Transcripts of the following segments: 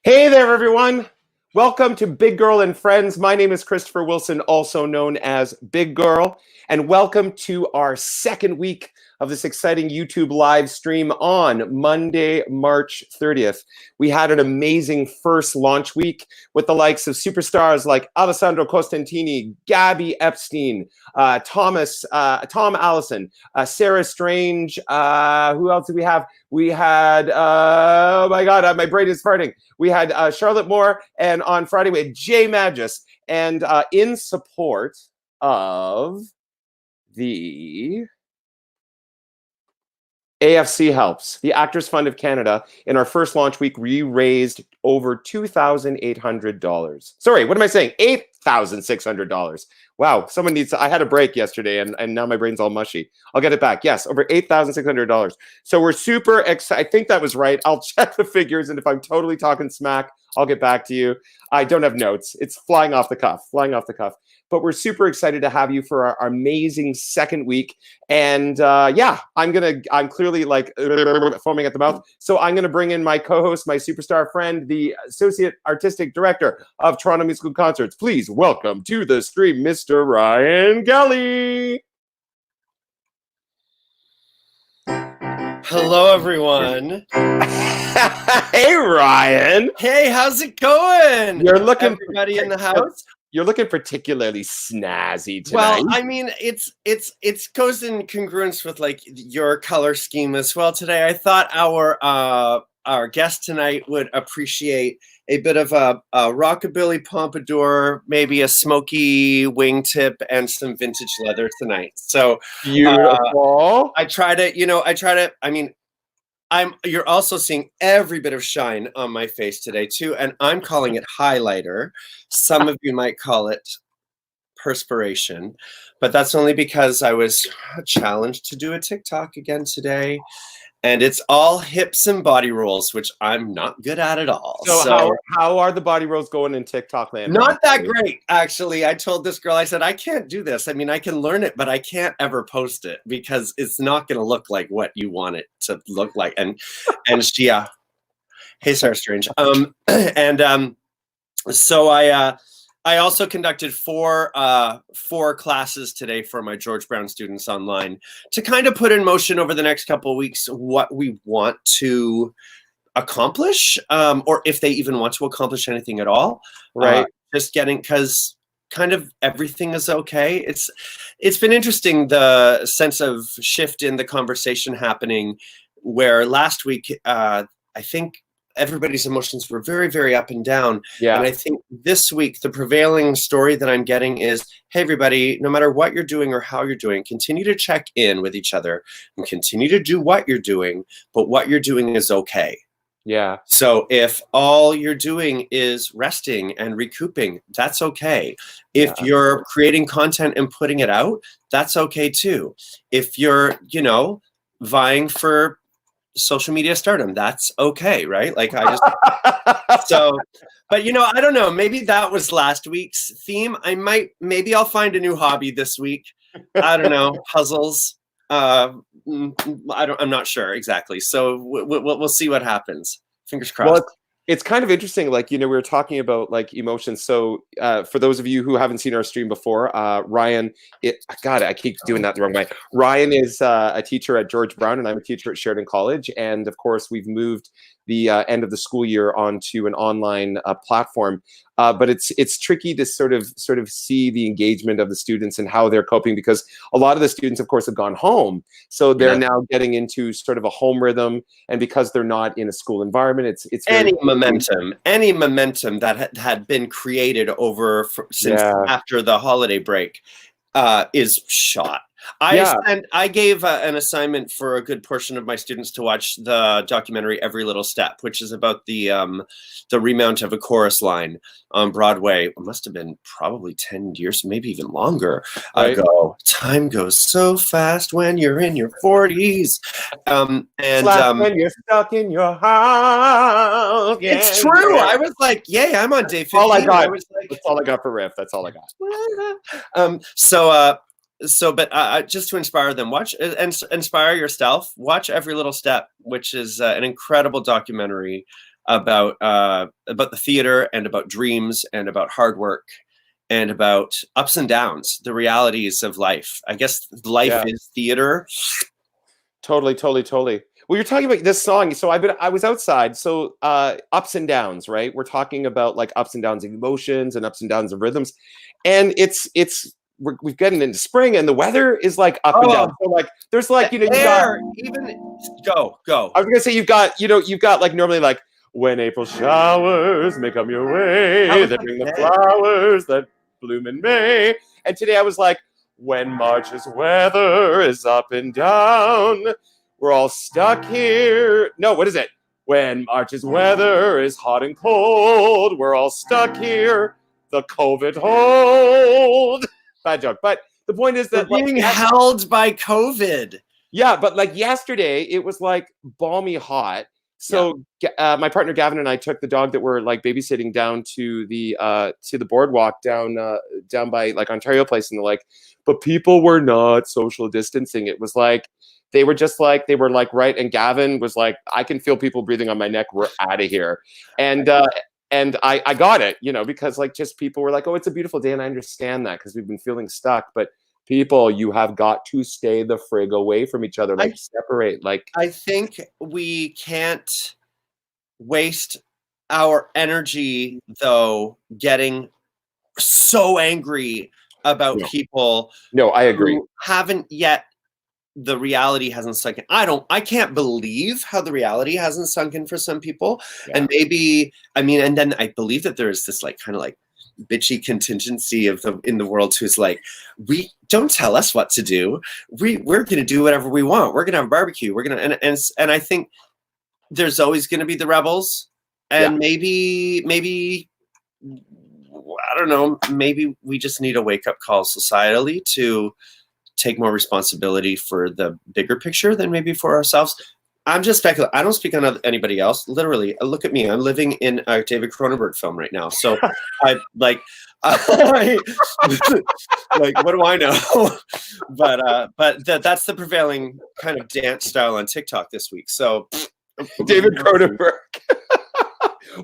Hey there, everyone. Welcome to Big Girl and Friends. My name is Christopher Wilson, also known as Big Girl, and welcome to our second week of this exciting YouTube live stream on Monday, March 30th. We had an amazing first launch week with the likes of superstars like Alessandro Costantini, Gabby Epstein, Tom Allison, Sarah Strange. Who else did we have? We had, oh my God, my brain is farting. We had Charlotte Moore, and on Friday we had Jay Magis. And in support of the AFC Helps, the Actors Fund of Canada, in our first launch week, we raised over $2,800. Sorry, what am I saying? $8,600. Wow, someone needs to, I had a break yesterday and now my brain's all mushy. I'll get it back. Yes, over $8,600. So we're super excited. I think that was right. I'll check the figures, and if I'm totally talking smack, I'll get back to you. I don't have notes. It's flying off the cuff. But we're super excited to have you for our amazing second week. And yeah, I'm clearly like foaming at the mouth. So I'm gonna bring in my co-host, my superstar friend, the Associate Artistic Director of Toronto Musical Concerts. Please welcome to the stream, Mr. Ryan Kelly. Hello, everyone. Hey, Ryan. Hey, how's it going? You're looking, everybody in the house. You're looking particularly snazzy tonight. Well, I mean, it's goes in congruence with like your color scheme as well today. I thought our guest tonight would appreciate a bit of a rockabilly pompadour, maybe a smoky wingtip, and some vintage leather tonight. So beautiful. You're also seeing every bit of shine on my face today too, and I'm calling it highlighter. Some of you might call it perspiration, but that's only because I was challenged to do a TikTok again today. And it's all hips and body rolls, which I'm not good at all. So how are the body rolls going in TikTok land? Not that great, actually. I told this girl, I said, I can't do this. I mean, I can learn it, but I can't ever post it because it's not going to look like what you want it to look like. And she, hey, Sarah Strange. So I also conducted four classes today for my George Brown students online to kind of put in motion over the next couple of weeks what we want to accomplish, or if they even want to accomplish anything at all. Right. Just getting, because kind of everything is okay. It's been interesting, the sense of shift in the conversation happening, where last week I think everybody's emotions were very, very up and down. Yeah. And I think this week, the prevailing story that I'm getting is, hey, everybody, no matter what you're doing or how you're doing, continue to check in with each other and continue to do what you're doing, but what you're doing is okay. Yeah. So if all you're doing is resting and recouping, that's okay. If you're creating content and putting it out, that's okay too. If you're, vying for social media stardom, that's okay, right? Like but I don't know, maybe that was last week's theme. Maybe I'll find a new hobby this week. I don't know, puzzles. I'm not sure exactly, so we'll see what happens. Fingers crossed. Well, it's kind of interesting, like, we were talking about like emotions. So for those of you who haven't seen our stream before, Ryan, I keep doing that the wrong way. Ryan is a teacher at George Brown, and I'm a teacher at Sheridan College. And of course, we've moved the end of the school year onto an online platform. But it's tricky to sort of see the engagement of the students and how they're coping, because a lot of the students, of course, have gone home. So they're now getting into sort of a home rhythm. And because they're not in a school environment, it's any momentum that had been created since after the holiday break is shot. I gave an assignment for a good portion of my students to watch the documentary Every Little Step, which is about the remount of a chorus line on Broadway. It must have been probably 10 years, maybe even longer ago. Time goes so fast when you're in your 40s. When you're stuck in your house. Yeah, it's true. Yeah. I was like, yay, I'm on day 15. All I got. That's all I got for riff. That's all I got. But just to inspire them, watch and inspire yourself. Watch Every Little Step, which is an incredible documentary about the theater and about dreams and about hard work and about ups and downs, the realities of life. I guess life is theater. Totally. Well, you're talking about this song. So I was outside. So ups and downs, right? We're talking about like ups and downs of emotions and ups and downs of rhythms. And we've gotten into spring and the weather is like up and down. So like there's like, you got go. I was gonna say you've got like normally like when April showers may come your way, they bring the flowers that bloom in May. And today I was like, when March's weather is up and down, we're all stuck here. No, what is it? When March's weather is hot and cold, we're all stuck here. The COVID hold. Bad joke. But the point is that we're being held by COVID. Yeah, but like yesterday, it was like balmy hot. So my partner Gavin and I took the dog that we're like babysitting down to the boardwalk down by like Ontario Place and the like. But people were not social distancing. It was like they were like right. And Gavin was like, I can feel people breathing on my neck. We're out of here. And I got it, because like just people were like, oh, it's a beautiful day, and I understand that because we've been feeling stuck, but. People, you have got to stay the frig away from each other, like separate. Like I think we can't waste our energy though getting so angry about people. No, I agree. Who haven't yet. The reality hasn't sunk in. I can't believe how the reality hasn't sunk in for some people. Yeah. And maybe, and then I believe that there's this like kind of like bitchy contingency in the world who's like, we don't tell us what to do. We're going to do whatever we want. We're going to have a barbecue. We're going to, and I think there's always going to be the rebels, and maybe, I don't know, maybe we just need a wake up call societally to take more responsibility for the bigger picture than maybe for ourselves. I'm just speculating. I don't speak on anybody else. Literally, look at me. I'm living in a David Cronenberg film right now. So I like, like, what do I know? But that's the prevailing kind of dance style on TikTok this week. So David Cronenberg.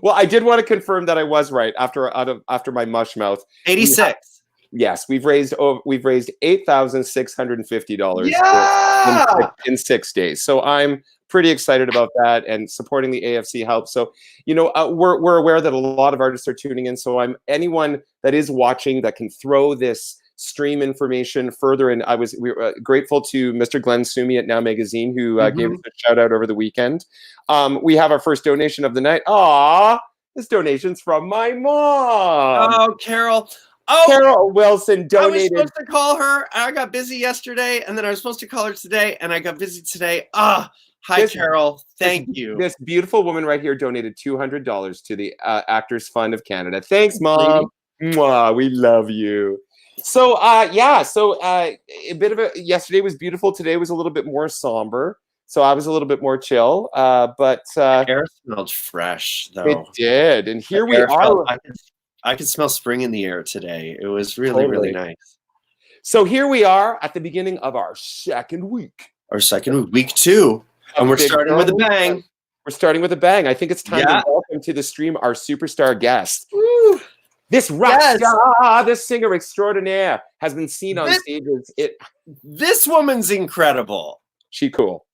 Well, I did want to confirm that I was right after my mush mouth. 86. Yes, we've raised $8,650 in 6 days. So I'm pretty excited about that, and supporting the AFC helps. So, we're aware that a lot of artists are tuning in. So anyone that is watching that can throw this stream information further. And we were grateful to Mr. Glenn Sumi at Now Magazine, who gave us a shout out over the weekend. We have our first donation of the night. This donation's from my mom. Oh, Carol. Carol Wilson donated. I was supposed to call her. I got busy yesterday, and then I was supposed to call her today, and I got busy today. Hi, Carol. Thank you. This beautiful woman right here donated $200 to the Actors Fund of Canada. Thanks, Mom. Mwah, we love you. So, a bit of yesterday was beautiful. Today was a little bit more somber. So I was a little bit more chill. But the air smelled fresh, though. It did. And here we are. I could smell spring in the air today. It was really, really nice. So here we are at the beginning of our second week. Week 2. And we're starting with a bang. We're starting with a bang. I think it's time to welcome to the stream our superstar guest. Woo. This rock star, this singer extraordinaire, has been seen on stages. This woman's incredible. She cool.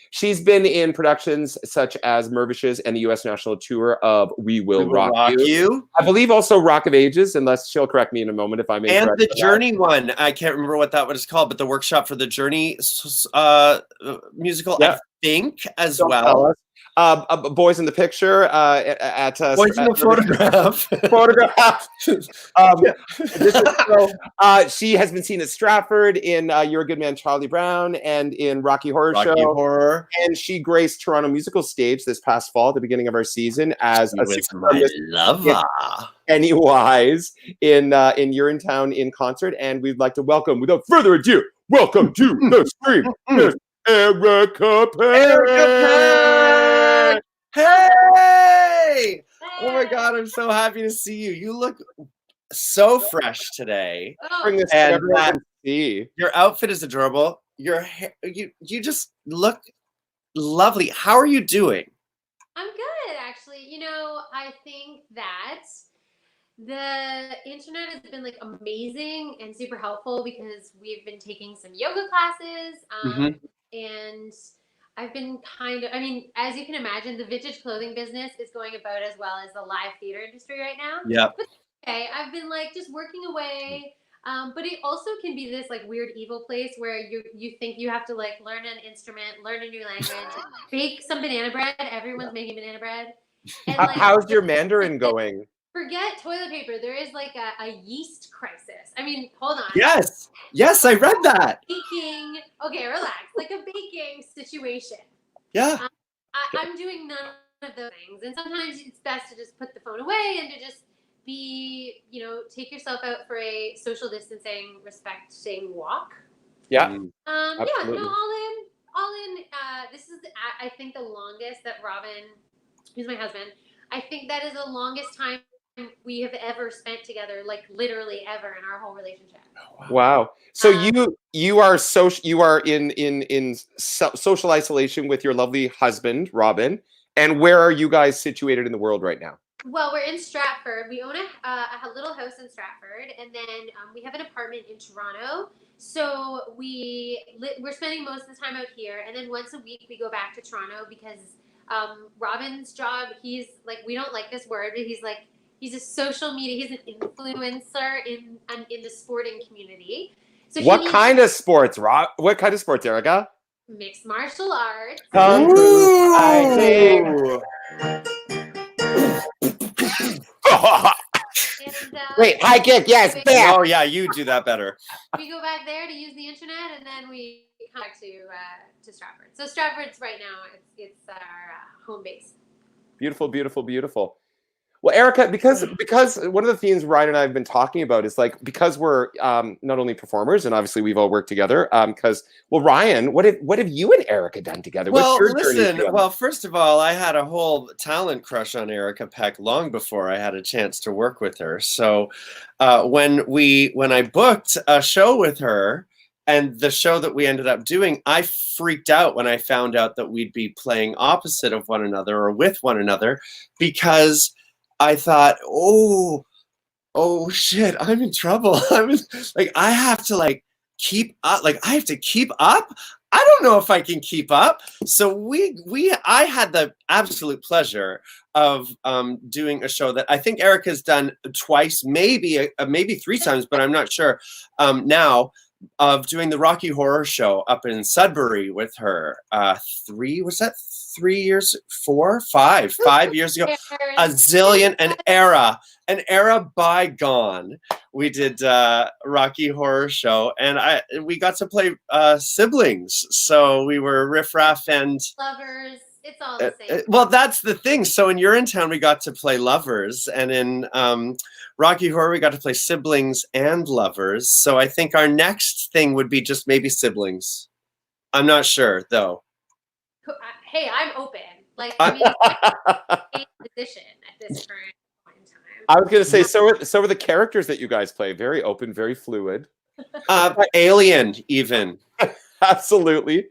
She's been in productions such as Mervish's and the U.S. national tour of We Will Rock You. I believe also Rock of Ages, unless she'll correct me in a moment if I'm incorrect. And the Journey one. I can't remember what that one is called, but the workshop for the Journey musical, I think, as well. Boys in the Picture at Boys in the Photograph. She has been seen at Stratford in You're a Good Man, Charlie Brown, and in Rocky Horror Show. And she graced Toronto Musical Stage this past fall at the beginning of our season as a my lover. Pennywise in You're in Town in concert. And we'd like to welcome, without further ado, welcome to the stream, Miss ERICA PECK. Hey! Oh my God, I'm so happy to see you. You look so fresh today. Bring this to everyone to see. Your outfit is adorable. Your hair, you just look lovely. How are you doing? I'm good, actually. I think that the internet has been like amazing and super helpful because we've been taking some yoga classes, and I've been as you can imagine, the vintage clothing business is going about as well as the live theater industry right now. Yeah. But okay, I've been like just working away. But it also can be this like weird evil place where you think you have to like learn an instrument, learn a new language, bake some banana bread. Everyone's making banana bread. And like, how's your Mandarin going? Forget toilet paper. There is like a yeast crisis. I mean, hold on. Yes, I read that. Baking. Okay, relax. Like a baking situation. Yeah. I'm doing none of those things, and sometimes it's best to just put the phone away and to just be, take yourself out for a social distancing, respecting walk. Yeah. Yeah. No, all in. This is, I think, the longest that Robin, who's my husband, I think that is the longest time we have ever spent together, like literally ever in our whole relationship. Wow. So you are in social isolation with your lovely husband, Robin. And where are you guys situated in the world right now? Well, we're in Stratford. We own a little house in Stratford, and then we have an apartment in Toronto. So we're spending most of the time out here, and then once a week we go back to Toronto because Robin's job, he's like, we don't like this word, but he's a social media, he's an influencer in the sporting community. So what kind of sports, Rob? What kind of sports, Erica? Mixed martial arts. Kung Fu fighting. Wait, high kick, yes, bam. Oh yeah, you do that better. We go back there to use the internet, and then we come back to Stratford. So Stratford's right now, it's our home base. Beautiful, beautiful, beautiful. Well, Erica, because one of the themes Ryan and I have been talking about is like, because we're not only performers, and obviously we've all worked together. Ryan, what have you and Erica done together? Well, listen. Well, first of all, I had a whole talent crush on ERICA PECK long before I had a chance to work with her. So when I booked a show with her, and the show that we ended up doing, I freaked out when I found out that we'd be playing opposite of one another or with one another, because I thought, oh shit, I'm in trouble. I have to keep up. I have to keep up. I don't know if I can keep up. So I had the absolute pleasure of doing a show that I think Erica's done twice, maybe 3 times, but I'm not sure now, of doing the Rocky Horror Show up in Sudbury with her. 3 years, 4, 5 years ago, an era bygone. We did Rocky Horror Show, and we got to play siblings. So we were riffraff and lovers. It's all the same. Well, that's the thing. So in Urinetown, we got to play lovers, and in Rocky Horror, we got to play siblings and lovers. So I think our next thing would be just maybe siblings. I'm not sure though. Hey, I'm open. I'm in position at this current point in time. I was going to say, so are the characters that you guys play. Very open, very fluid. Alien, even. Absolutely.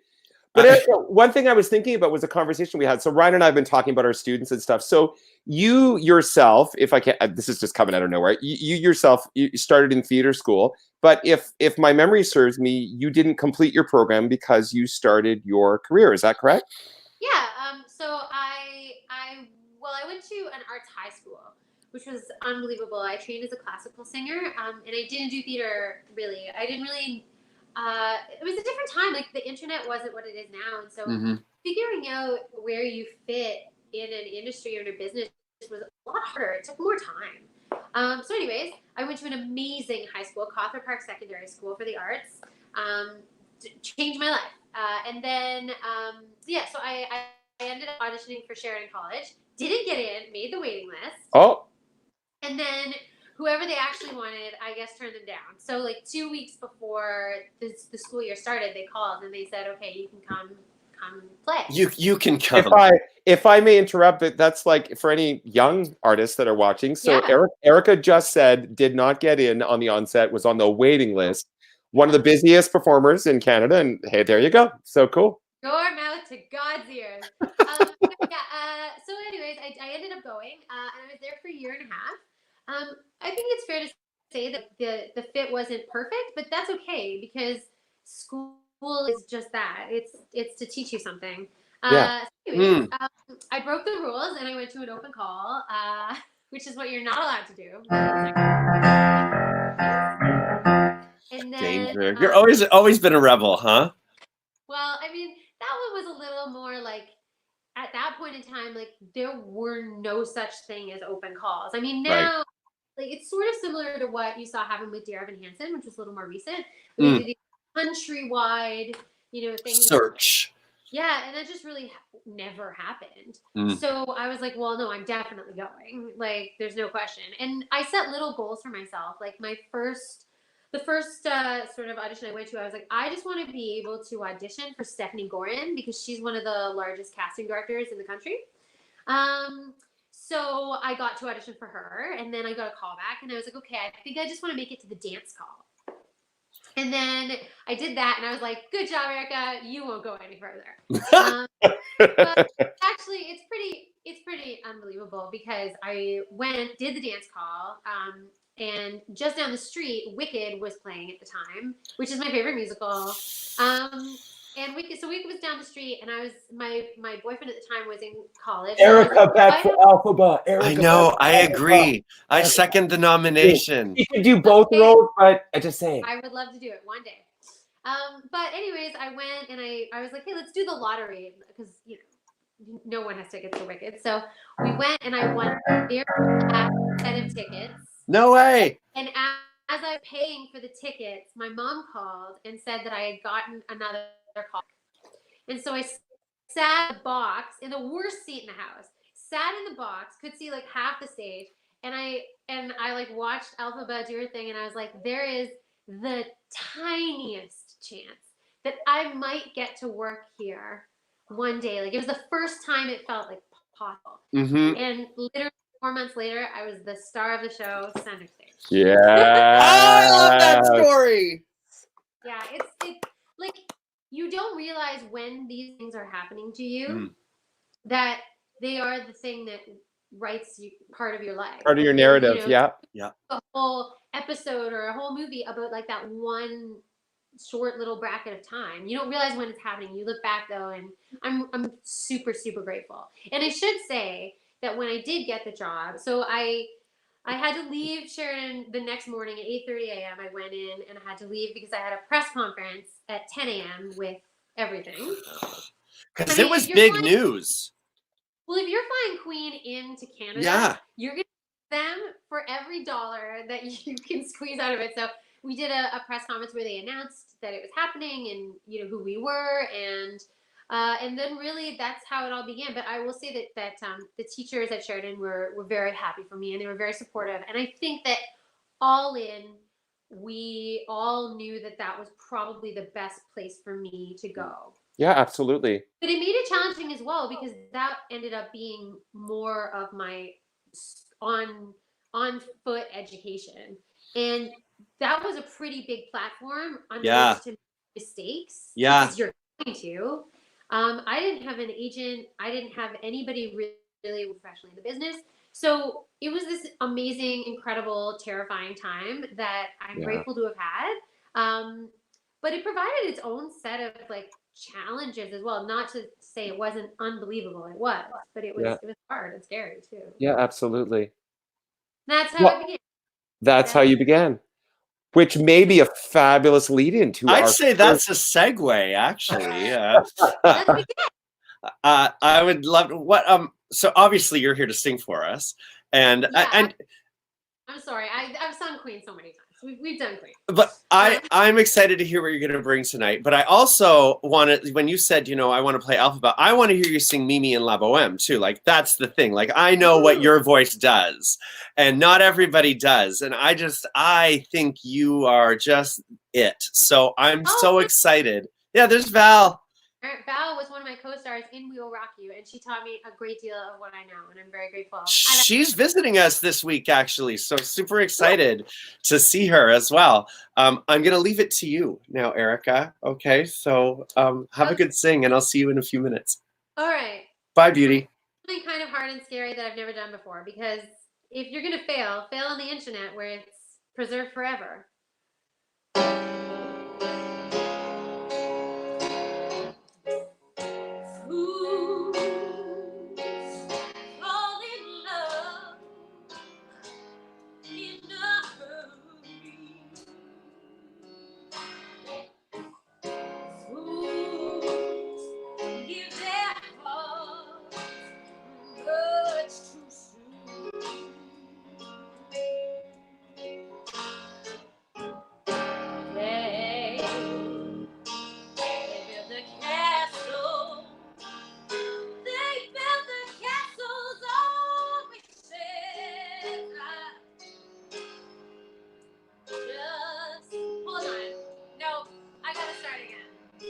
But Erica, one thing I was thinking about was a conversation we had. So Ryan and I have been talking about our students and stuff. So you yourself, if I can, this is just coming out of nowhere. You yourself, you started in theater school, but if my memory serves me, you didn't complete your program because you started your career. Is that correct? Yeah. So I went to an arts high school, which was unbelievable. I trained as a classical singer, and I didn't do theater really. I didn't really. It was a different time. The internet wasn't what it is now, and so figuring out where you fit in an industry or in a business was a lot harder. It took more time. So anyways, I went to an amazing high school, Cawthron Park Secondary School for the Arts. Changed my life. And then, so I ended up auditioning for Sheridan College. Didn't get in, made the waiting list. Oh. And then whoever they actually wanted, I guess, turned them down. So 2 weeks before the school year started, they called and they said, okay, you can come play. You can come. If I may interrupt, that's for any young artists that are watching. So yeah. Erica just said did not get in on the onset, was on the waiting list. One of the busiest performers in Canada, and hey, there you go. So cool. Your mouth to God's ears. So anyways, anyways, I ended up going, and I was there for a year and a half. I think it's fair to say that the fit wasn't perfect, but that's okay because school is just that. It's to teach you something. Anyways, I broke the rules and I went to an open call, which is what you're not allowed to do. And then, Danger. You're always been a rebel, huh? Well, I mean, that one was a little more like, at that point in time, like there were no such thing as open calls. I mean, now, like it's sort of similar to what you saw happen with Dear Evan Hansen, which was a little more recent. We did these countrywide, things. Search. Yeah, and that just really never happened. So I was like, well, no, I'm definitely going. Like, there's no question. And I set little goals for myself. Like the first sort of audition I went to, I was like, I just want to be able to audition for Stephanie Gorin because she's one of the largest casting directors in the country. So I got to audition for her, and then I got a call back, and I was like, okay, I think I just want to make it to the dance call. And then I did that, and I was like, good job, Erica. You won't go any further. But actually, it's pretty unbelievable because I did the dance call, and just down the street, Wicked was playing at the time, which is my favorite musical. And Wicked was down the street, and my boyfriend at the time was in college. ERICA PECK for Alphaba. I know. I agree. I second the nomination. You could do both roles, but I just say I would love to do it one day. But anyways, I went and I was like, hey, let's do the lottery because no one has tickets to Wicked. So we went and I won a very last set of tickets. No way. And as I was paying for the tickets, my mom called and said that I had gotten another call. And so I sat in the box in the worst seat in the house, sat in the box, could see like half the stage. And I like watched Alphaba do her thing. And I was like, there is the tiniest chance that I might get to work here one day. Like it was the first time it felt like possible. And literally 4 months later, I was the star of the show, center stage. Yeah. I love that story. Yeah, it's like you don't realize when these things are happening to you that they are the thing that writes you part of your life. Part of your narrative, yeah. A whole episode or a whole movie about like that one short little bracket of time. You don't realize when it's happening. You look back though, and I'm super, super grateful. And I should say that when I did get the job, so I had to leave Sheridan the next morning at 8:30 a.m. I went in and I had to leave because I had a press conference at 10 a.m. with everything. Because it was big news. Well, if you're flying Queen into Canada, you're going to them for every dollar that you can squeeze out of it. So we did a press conference where they announced that it was happening and who we were and then really that's how it all began. But I will say that the teachers at Sheridan were very happy for me and they were very supportive. And I think that all in, we all knew that was probably the best place for me to go. Yeah, absolutely. But it made it challenging as well because that ended up being more of my on foot education. And that was a pretty big platform on which to make mistakes. Yeah. Because you're going to. I didn't have an agent. I didn't have anybody really professionally in the business. So it was this amazing, incredible, terrifying time that I'm grateful to have had. But it provided its own set of like challenges as well. Not to say it wasn't unbelievable. It was, but it was hard and scary too. Yeah, absolutely. That's how it began. That's how you began. Which may be a fabulous lead-in to I'd say that's a segue, actually. I would love to, so obviously you're here to sing for us. And I'm sorry, I've sung Queen so many times. We've done Queen. But I'm excited to hear what you're going to bring tonight. But I also want to, when you said, I want to play Alphaba, I want to hear you sing Mimi and La Boheme too. Like, that's the thing. Like, I know what your voice does. And not everybody does. And I think you are just it. So I'm so excited. Yeah, there's Val. Val was one of my co-stars in We Will Rock You, and she taught me a great deal of what I know, and I'm very grateful. She's visiting us this week, actually, so super excited to see her as well. I'm going to leave it to you now, Erica. Okay, so have a good sing, and I'll see you in a few minutes. All right. Bye, beauty. something kind of hard and scary that I've never done before, because if you're gonna fail on the internet where it's preserved forever.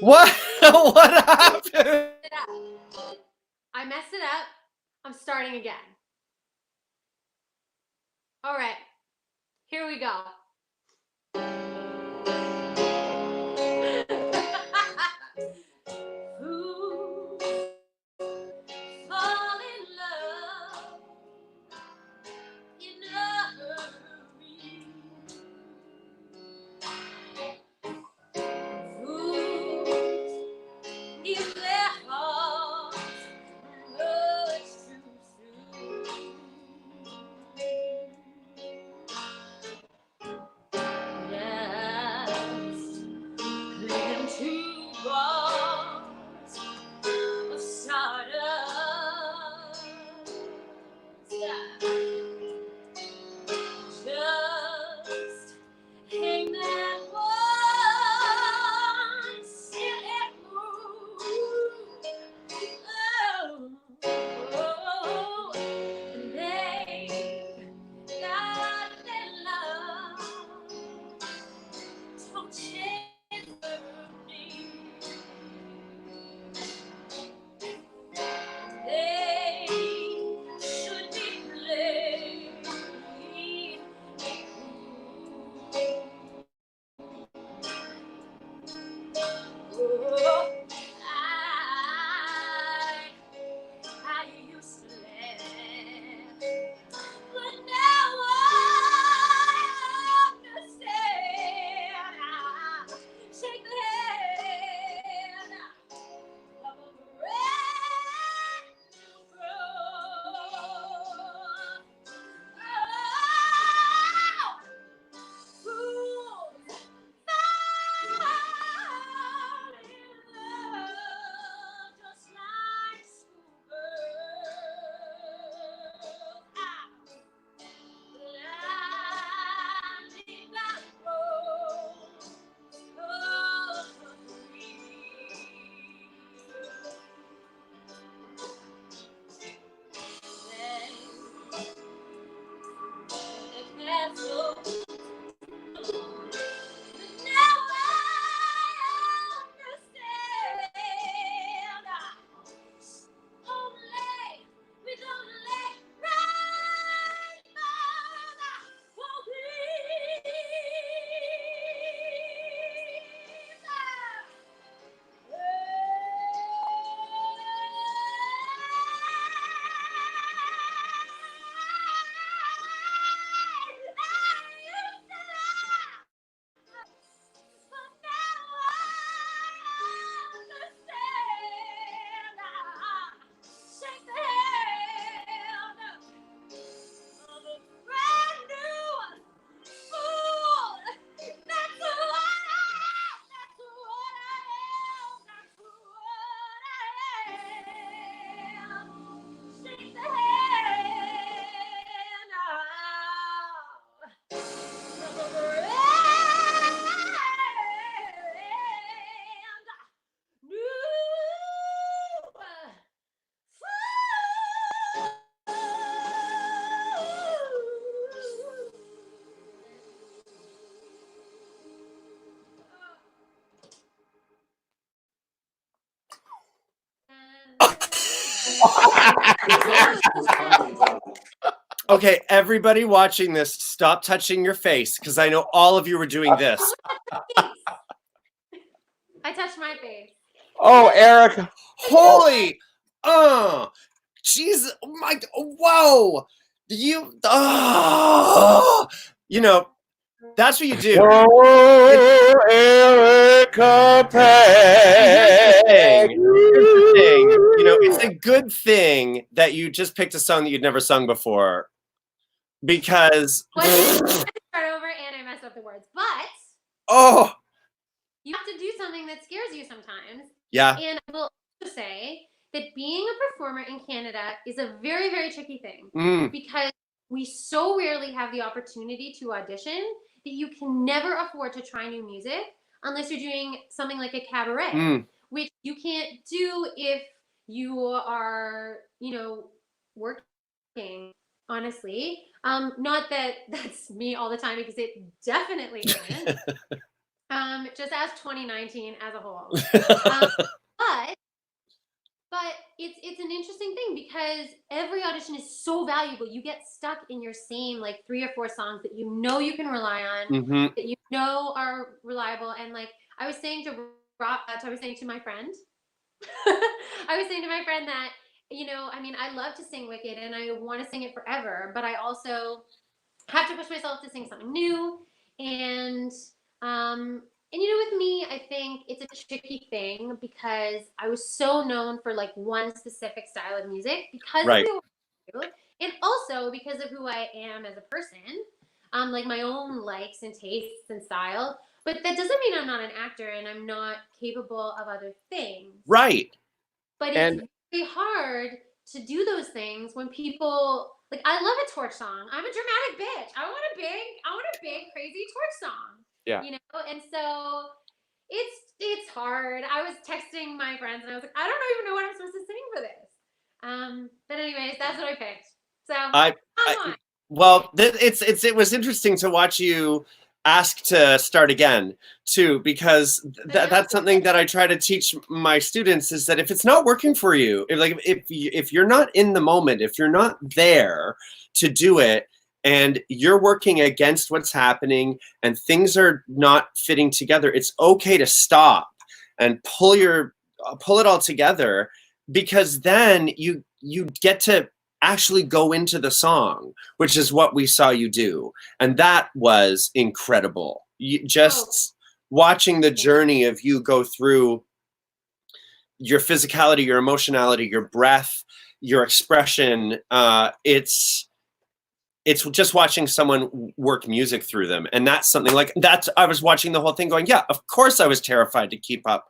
What? What happened? I messed it up. I'm starting again. All right. Here we go. Fall in love in a hurry. Fools give their hearts much too soon. Just cling to bonds of stardust. Just hang that one silly moon. Oh, and they got their love. Don't change me. They should be played cool. I used to laugh, but now I understand. I shake the hand of a brand new girl. Oh, fools fall in love just like schoolgirls. Blinded by the rose of dreams. Then the castle. Now I understand. Only with only rainbows for shake the hand of a brand new fool. That's what I am. That's what I am. That's what I am. Shake the hand of a brand new Okay, everybody watching this, stop touching your face because I know all of you were doing this. I touched my face. Oh, Eric. Holy, She's my whoa. You know, that's what you do. Oh, ERICA PECK. Here's the thing. You know, it's a good thing that you just picked a song that you'd never sung before, because start over and I messed up the words, but oh, you have to do something that scares you sometimes. yeah. And I will also say that being a performer in Canada is a very, very tricky thing because we so rarely have the opportunity to audition that you can never afford to try new music unless you're doing something like a cabaret, which you can't do if you are, you know, working, honestly. Not that that's me all the time, because it definitely isn't. Just as 2019 as a whole. But it's an interesting thing because every audition is so valuable. You get stuck in your same like 3 or 4 songs that you know you can rely on, that you know are reliable. And like I was saying to my friend, I was saying to my friend that, you know, I mean, I love to sing Wicked and I want to sing it forever, but I also have to push myself to sing something new. And you know, with me, I think it's a tricky thing because I was so known for like one specific style of music because of who I do, and also because of who I am as a person, like my own likes and tastes and style. But that doesn't mean I'm not an actor and I'm not capable of other things. Right. But it's very hard to do those things when people like. I love a torch song. I'm a dramatic bitch. I want a big crazy torch song. Yeah. You know, and so it's hard. I was texting my friends and I was like, I don't even know what I'm supposed to sing for this. But anyways, that's what I picked. So well, it was interesting to watch you ask to start again too, because that's something that I try to teach my students, is that if it's not working for you, if you're not in the moment, if you're not there to do it, and you're working against what's happening and things are not fitting together, it's okay to stop and pull it all together, because then you get to actually go into the song, which is what we saw you do. And that was incredible. Watching the journey of you go through your physicality, your emotionality, your breath, your expression, it's just watching someone work music through them. And that's something like that. I was watching the whole thing going, yeah, of course I was terrified to keep up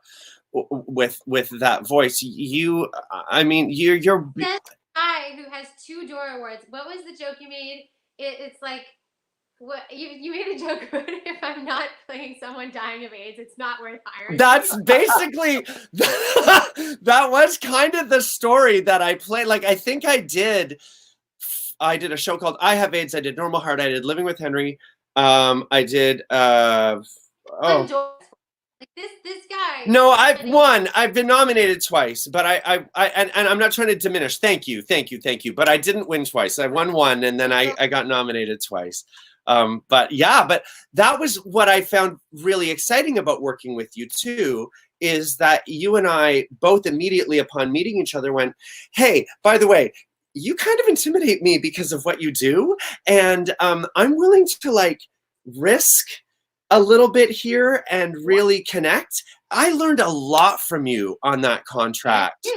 with that voice. You're that guy who has 2 Dora awards. What was the joke you made? It's like, what you made a joke about if I'm not playing someone dying of AIDS, it's not worth hiring. That's basically that was kind of the story that I played. Like, I think I did a show called I Have AIDS. I did Normal Heart. I did Living with Henry. I did this guy. No, I've won. I've been nominated twice, but and I'm not trying to diminish. Thank you. But I didn't win twice. I won one, and then I got nominated twice. But that was what I found really exciting about working with you too, is that you and I both immediately upon meeting each other went, hey, by the way, you kind of intimidate me because of what you do. And I'm willing to like risk a little bit here and really connect. I learned a lot from you on that contract.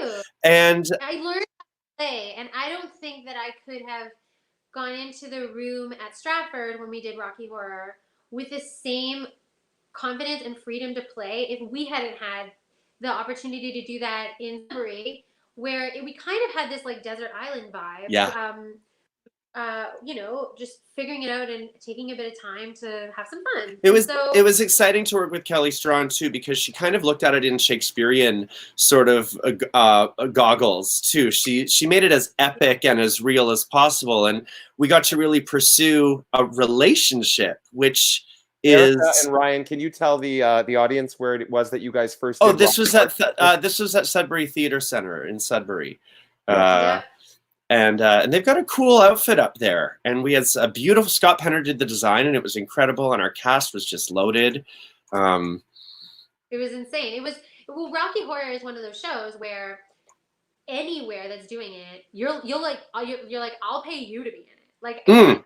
And I learned how to play, and I don't think that I could have gone into the room at Stratford when we did Rocky Horror with the same confidence and freedom to play if we hadn't had the opportunity to do that in Sudbury, where we kind of had this like desert island vibe. Yeah. You know, just figuring it out and taking a bit of time to have some fun. It was exciting to work with Kelly Strawn too, because she kind of looked at it in Shakespearean sort of goggles too. She made it as epic and as real as possible, and we got to really pursue a relationship, which is. Erica and Ryan, can you tell the audience where it was that you guys first? Oh, this was at Sudbury Theatre Center in Sudbury. And they've got a cool outfit up there. And we had a beautiful, Scott Penner did the design, and it was incredible. And our cast was just loaded. It was insane. Rocky Horror is one of those shows where anywhere that's doing it, you're like I'll pay you to be in it. Like I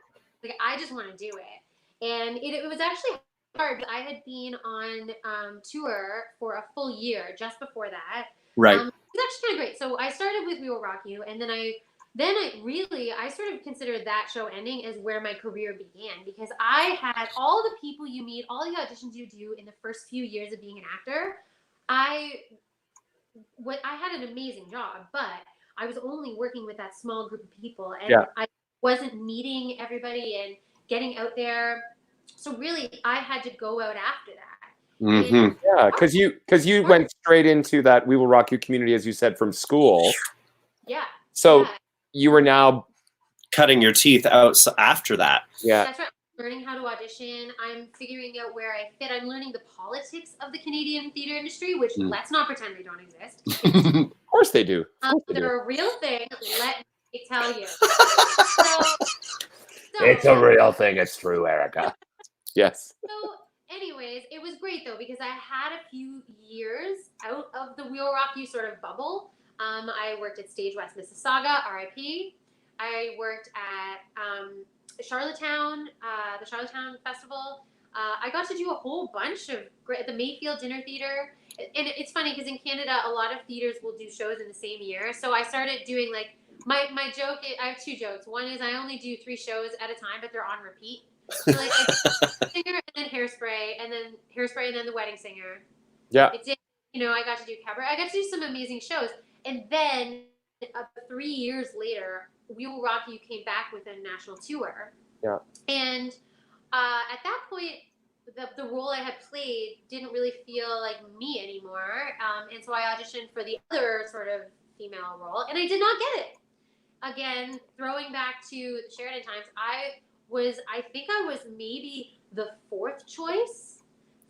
just want to do it, and it was actually hard. I had been on tour for a full year just before that. Right. It was actually kind of great. So I started with We Will Rock You, and then I sort of considered that show ending as where my career began, because I had all the people you meet, all the auditions you do in the first few years of being an actor. I had an amazing job, but I was only working with that small group of people, and I wasn't meeting everybody and getting out there. So really, I had to go out after that. Mm-hmm. Yeah, because you went straight into that We Will Rock You community, as you said, from school. Yeah. So you were now cutting your teeth out after that. Yeah. That's right. I'm learning how to audition. I'm figuring out where I fit. I'm learning the politics of the Canadian theater industry, which let's not pretend they don't exist. Of course they do. They're a real thing. Let me tell you. It's a real thing. It's true, Erica. Yes. So, anyways, it was great though, because I had a few years out of the We Will Rock You sort of bubble. I worked at Stage West Mississauga, RIP. I worked at Charlottetown, the Charlottetown Festival. I got to do a whole bunch of the Mayfield Dinner Theater. And it's funny because in Canada, a lot of theaters will do shows in the same year. So I started doing like, my joke, I have two jokes. One is I only do 3 shows at a time, but they're on repeat. So like Singer and then Hairspray, and then The Wedding Singer. Yeah. It's, I got to do Cabaret. I got to do some amazing shows. And then 3 years later, We Will Rock You came back with a national tour. Yeah. And at that point, the role I had played didn't really feel like me anymore. And so I auditioned for the other sort of female role, and I did not get it. Again, throwing back to the Sheridan times, I think I was maybe the 4th choice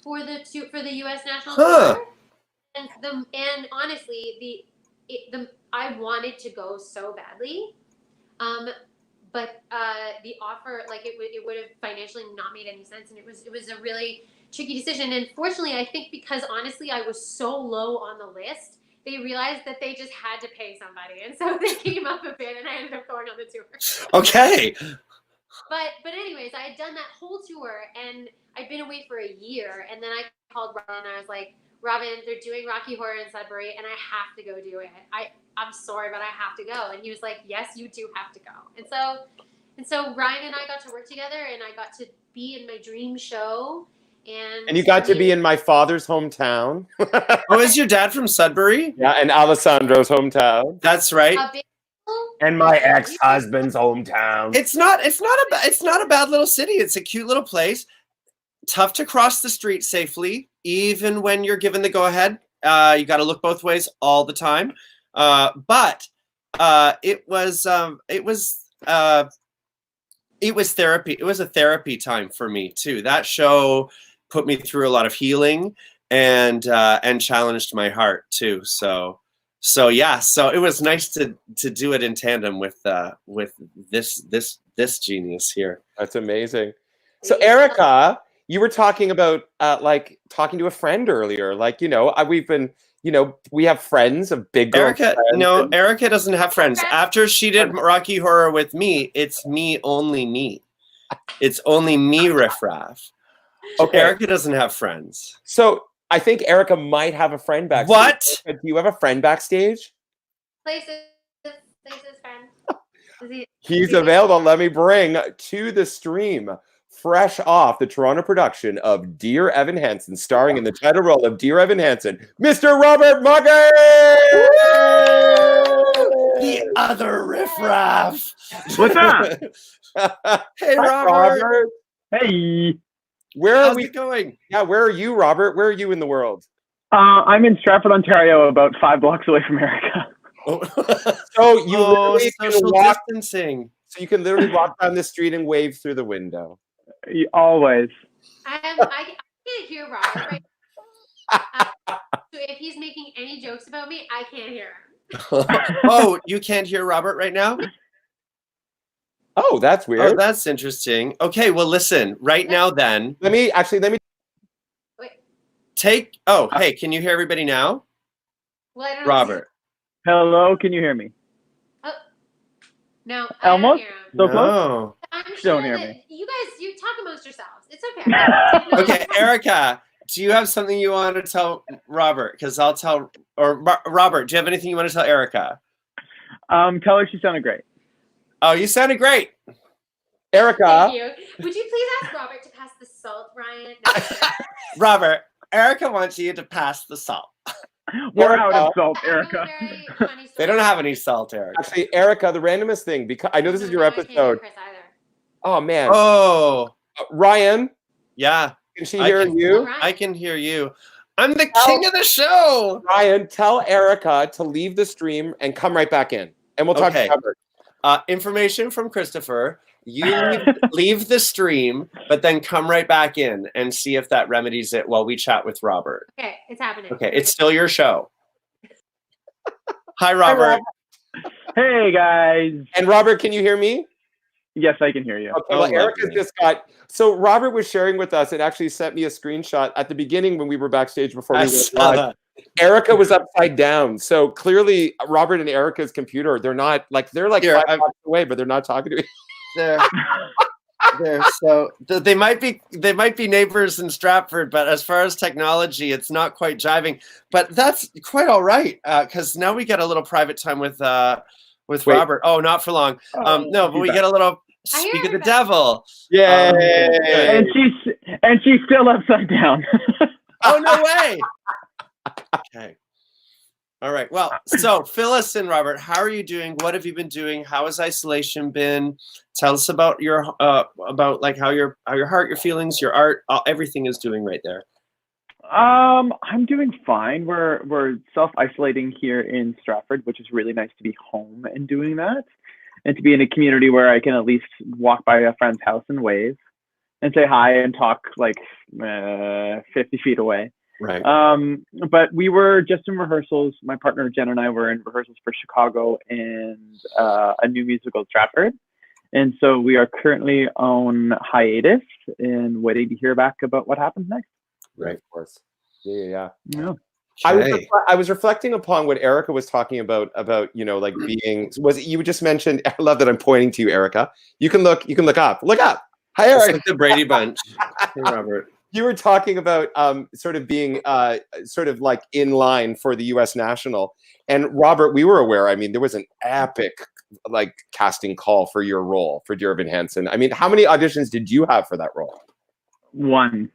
for the U.S. national tour. And honestly, I wanted to go so badly. But the offer, like it would have financially not made any sense, and it was a really tricky decision. And fortunately, I think because honestly I was so low on the list, they realized that they just had to pay somebody, and so they came up a bit, and I ended up going on the tour. Okay. But anyways, I had done that whole tour, and I'd been away for a year, and then I called Robin, and I was like, Robin, they're doing Rocky Horror in Sudbury, and I have to go do it. I'm sorry, but I have to go. And he was like, yes, you do have to go. And so Ryan and I got to work together, and I got to be in my dream show. And you got to be in my father's hometown. Oh, is your dad from Sudbury? Yeah, and Alessandro's hometown. That's right. And my ex-husband's hometown. It's not a bad little city. It's a cute little place. Tough to cross the street safely, even when you're given the go-ahead. You got to look both ways all the time. But it was therapy. It was a therapy time for me too. That show put me through a lot of healing and challenged my heart too. So it was nice to do it in tandem with this genius here. That's amazing. So Erica, you were talking about like talking to a friend earlier. Like, we've been, we have friends of big girl Erica. friends. No, Erica doesn't have friends. After she did Rocky Horror with me, it's me, only me. It's only me, riffraff. Okay. Erica doesn't have friends. So I think Erica might have a friend backstage. What? Do you have a friend backstage? Places friend. He's available. Let me bring to the stream, fresh off the Toronto production of Dear Evan Hansen, starring in the title role of Dear Evan Hansen, Mr. Robert Mugger! The other riffraff. What's up? Hey, Robert. Hey. Where How's are we it going? Yeah, where are you, Robert? Where are you in the world? I'm in Stratford, Ontario, about 5 blocks away from Erica. So you literally can social walk, distancing. so you can literally walk down the street and wave through the window. Always. I can't hear Robert right now. So if he's making any jokes about me, I can't hear him. Oh, you can't hear Robert right now? Oh, that's weird. Oh, that's interesting. Okay, well, listen. Right now, then. Let me. Wait. Hey, can you hear everybody now? Well, I don't know. Robert. Hello, can you hear me? Oh, no, I don't Almost? hear him. So close? No. I'm Don't sure hear that me. you talk amongst yourselves. It's okay. Okay, Erica, do you have something you want to tell Robert? Because I'll tell, or Robert, do you have anything you want to tell Erica? Tell her she sounded great. Oh, you sounded great. Erica. Thank you. Would you please ask Robert to pass the salt, Ryan? No. Robert, Erica wants you to pass the salt. We're out of salt, I have a Erica. very funny They story. don't have any salt, Erica. Actually, Erica, the randomest thing, because I know this is your I can't hear episode. Chris either. Oh man, Oh, Ryan, yeah, can she I hear can- you? All right. I can hear you. I'm the king of the show. Ryan, tell Erica to leave the stream and come right back in, and we'll talk Okay. to Robert. Information from Christopher. You leave the stream, but then come right back in and see if that remedies it while we chat with Robert. Okay, it's happening. Okay, it's still your show. Hi, Robert. Hey, guys. And Robert, can you hear me? Yes, I can hear you. Okay, Oh, well, Erica's lovely. just got. So Robert was sharing with us and actually sent me a screenshot at the beginning when we were backstage before we I went saw live. that. Erica was upside down. So clearly, Robert and Erica's computer, they're like Here, 5 I've- blocks away, but they're not talking to me. There. So they might be neighbors in Stratford, but as far as technology, it's not quite jiving. But that's quite all right because now we get a little private time with Wait. Robert. Oh, not for long. No, but he's we back. get a little I hear speak of the everybody. devil. Yay! And she's still upside down. Oh, no way. Okay. All right. Well, so fill us in, Robert. How are you doing? What have you been doing? How has isolation been? Tell us about your about like how your heart, your feelings, your art, everything is doing right there. I'm doing fine. We're self-isolating here in Stratford, which is really nice to be home and doing that, and to be in a community where I can at least walk by a friend's house and wave and say hi and talk like 50 feet away. Right. But we were just in rehearsals. My partner Jen and I were in rehearsals for Chicago and a new musical, Stratford. And so we are currently on hiatus and waiting to hear back about what happens next. Right. Of course. Yeah. Yeah. I was reflecting upon what Erica was talking about like being. Was it you just mentioned? I love that I'm pointing to you, Erica. You can look up. Look up. Hi, It's Erica. like the Brady Bunch. Hey, Robert. You were talking about sort of being sort of like in line for the U.S. National. And Robert, we were aware. I mean, there was an epic like casting call for your role for Dear Evan Hansen. I mean, how many auditions did you have for that role? One.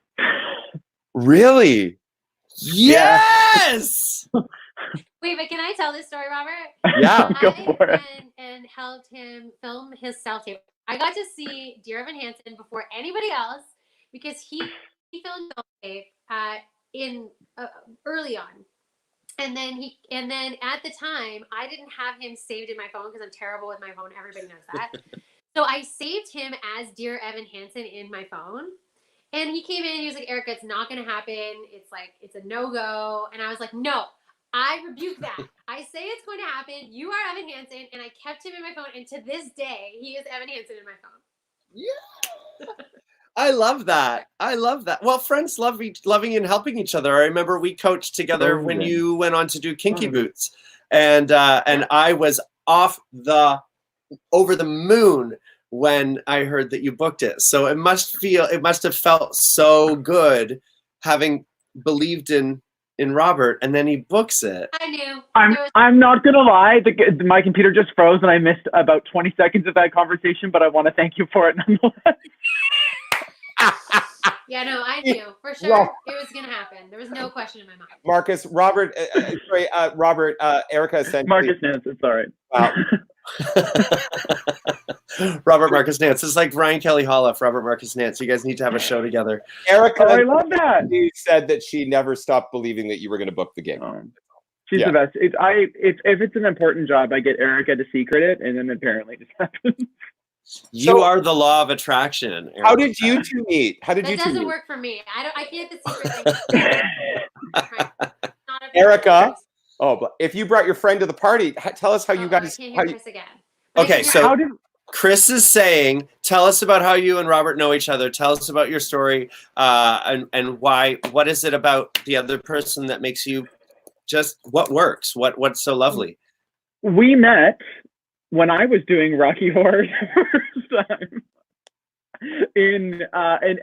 Really? Yes. Wait, but can I tell this story, Robert? Yeah. Go for it. and helped him film his self-tape. I got to see Dear Evan Hansen before anybody else because he filmed self-tape in early on. And then at the time, I didn't have him saved in my phone because I'm terrible with my phone. Everybody knows that. So I saved him as Dear Evan Hansen in my phone. And he came in and he was like, Erica, it's not going to happen. It's a no-go. And I was like, no, I rebuke that. I say it's going to happen. You are Evan Hansen. And I kept him in my phone. And to this day, he is Evan Hansen in my phone. Yeah. I love that. Well, friends loving and helping each other. I remember we coached together when you went on to do Kinky Boots, and I was over the moon when I heard that you booked it. So it must have felt so good having believed in Robert, and then he books it. I knew. I'm not gonna lie. My computer just froze, and I missed about 20 seconds of that conversation. But I want to thank you for it nonetheless. Yeah, no, I knew for sure it was gonna happen. There was no question in my mind. Marcus, Robert, Erica sent Marcus Nance, it's all right. Wow. Robert Marcus Nance. It's like Ryan Kelly Holliff, Robert Marcus Nance. You guys need to have a show together. Erica, I love that. She said that she never stopped believing that you were going to book the gig. She's the best. If it's an important job, I get Erica to secret it, and then apparently it just happens. You are the law of attraction. Erica. How did you two meet? That doesn't work for me. I can't the secret thing. Erica, if you brought your friend to the party, tell us how you guys. I can't hear Chris again. Okay, so Chris is saying, tell us about how you and Robert know each other. Tell us about your story and why. What is it about the other person that makes you just what works? What's so lovely? We met when I was doing Rocky Horror the first time in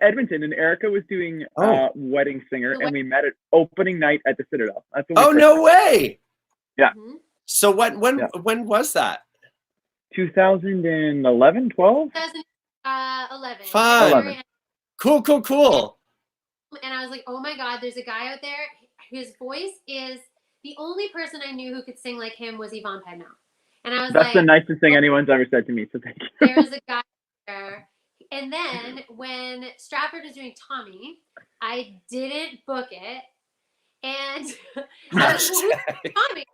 Edmonton, and Erica was doing Wedding Singer, and we met at opening night at the Citadel. That's when we no way! Yeah. Mhm. So when was that? 2011, 12? 2011. Fun. January. Cool. And I was like, oh my God, there's a guy out there. His voice is the only person I knew who could sing like him was Yvonne Pedno. And I was That's like, the nicest thing anyone's ever said to me, so thank you. there's a guy there. And then when Stratford was doing Tommy, I didn't book it. And I was like, well, who's Tommy?